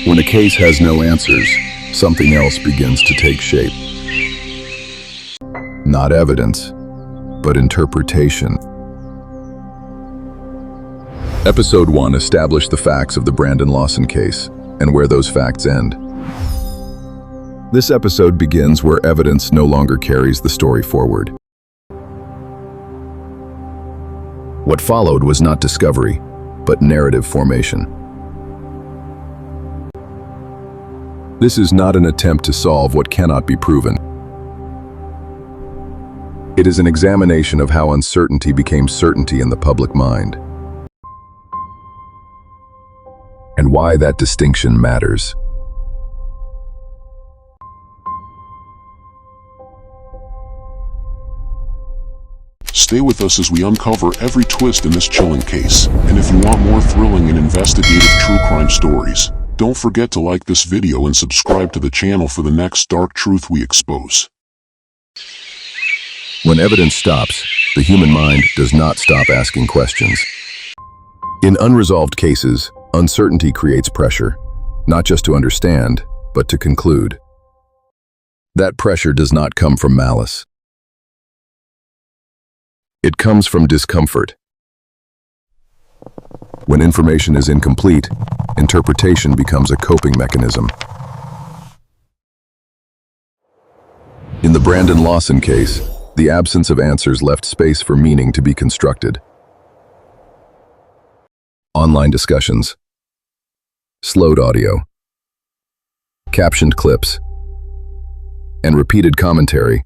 When a case has no answers, something else begins to take shape. Not evidence, but interpretation. Episode 1 established the facts of the Brandon Lawson case and where those facts end. This episode begins where evidence no longer carries the story forward. What followed was not discovery, but narrative formation. This is not an attempt to solve what cannot be proven. It is an examination of how uncertainty became certainty in the public mind, and why that distinction matters. Stay with us as we uncover every twist in this chilling case. And if you want more thrilling and investigative true crime stories, don't forget to like this video and subscribe to the channel for the next dark truth we expose. When evidence stops, the human mind does not stop asking questions. In unresolved cases, uncertainty creates pressure, not just to understand, but to conclude. That pressure does not come from malice. It comes from discomfort. When information is incomplete, interpretation becomes a coping mechanism. In the Brandon Lawson case, the absence of answers left space for meaning to be constructed. Online discussions, slowed audio, captioned clips, and repeated commentary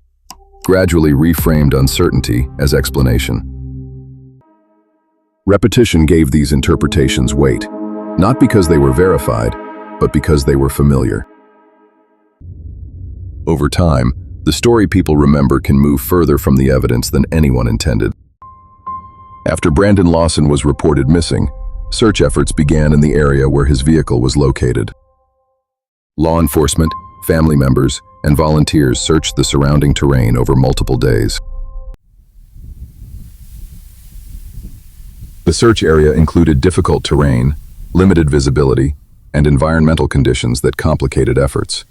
gradually reframed uncertainty as explanation. Repetition gave these interpretations weight, not because they were verified, but because they were familiar. Over time, the story people remember can move further from the evidence than anyone intended. After Brandon Lawson was reported missing, search efforts began in the area where his vehicle was located. Law enforcement, family members, and volunteers searched the surrounding terrain over multiple days. The search area included difficult terrain, limited visibility, and environmental conditions that complicated efforts.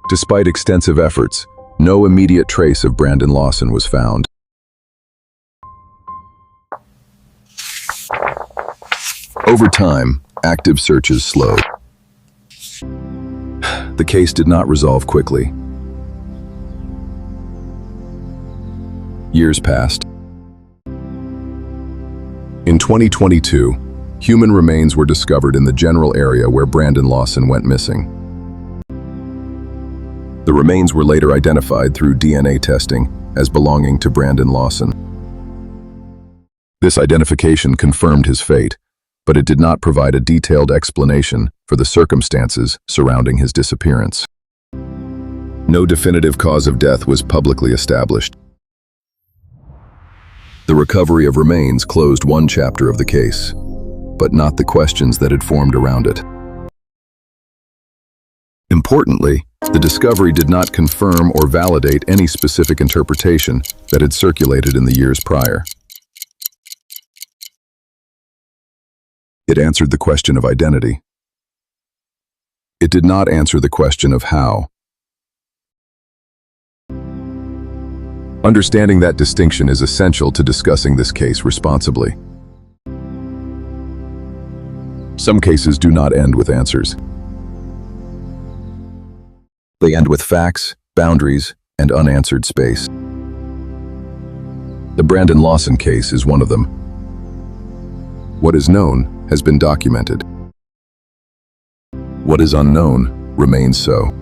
Despite extensive efforts, no immediate trace of Brandon Lawson was found. Over time, active searches slowed. The case did not resolve quickly. Years passed. In 2022, human remains were discovered in the general area where Brandon Lawson went missing. The remains were later identified through DNA testing as belonging to Brandon Lawson. This identification confirmed his fate, but it did not provide a detailed explanation for the circumstances surrounding his disappearance. No definitive cause of death was publicly established. The recovery of remains closed one chapter of the case, but not the questions that had formed around it. Importantly, the discovery did not confirm or validate any specific interpretation that had circulated in the years prior. It answered the question of identity. It did not answer the question of how. Understanding that distinction is essential to discussing this case responsibly. Some cases do not end with answers. They end with facts, boundaries, and unanswered space. The Brandon Lawson case is one of them. What is known has been documented. What is unknown remains so.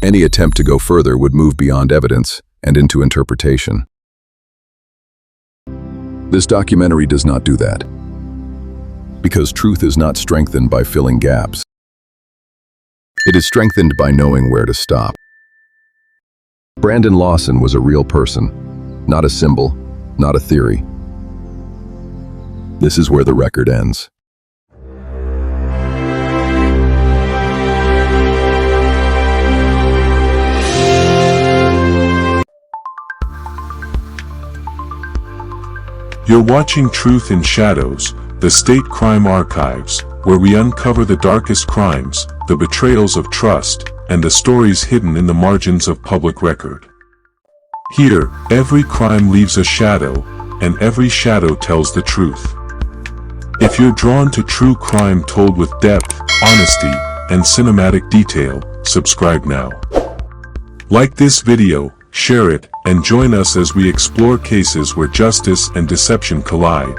Any attempt to go further would move beyond evidence and into interpretation. This documentary does not do that, because truth is not strengthened by filling gaps. It is strengthened by knowing where to stop. Brandon Lawson was a real person, not a symbol, not a theory. This is where the record ends. You're watching Truth in Shadows, the State Crime Archives, where we uncover the darkest crimes, the betrayals of trust, and the stories hidden in the margins of public record. Here, every crime leaves a shadow, and every shadow tells the truth. If you're drawn to true crime told with depth, honesty, and cinematic detail, subscribe now. Like this video, share it, and join us as we explore cases where justice and deception collide.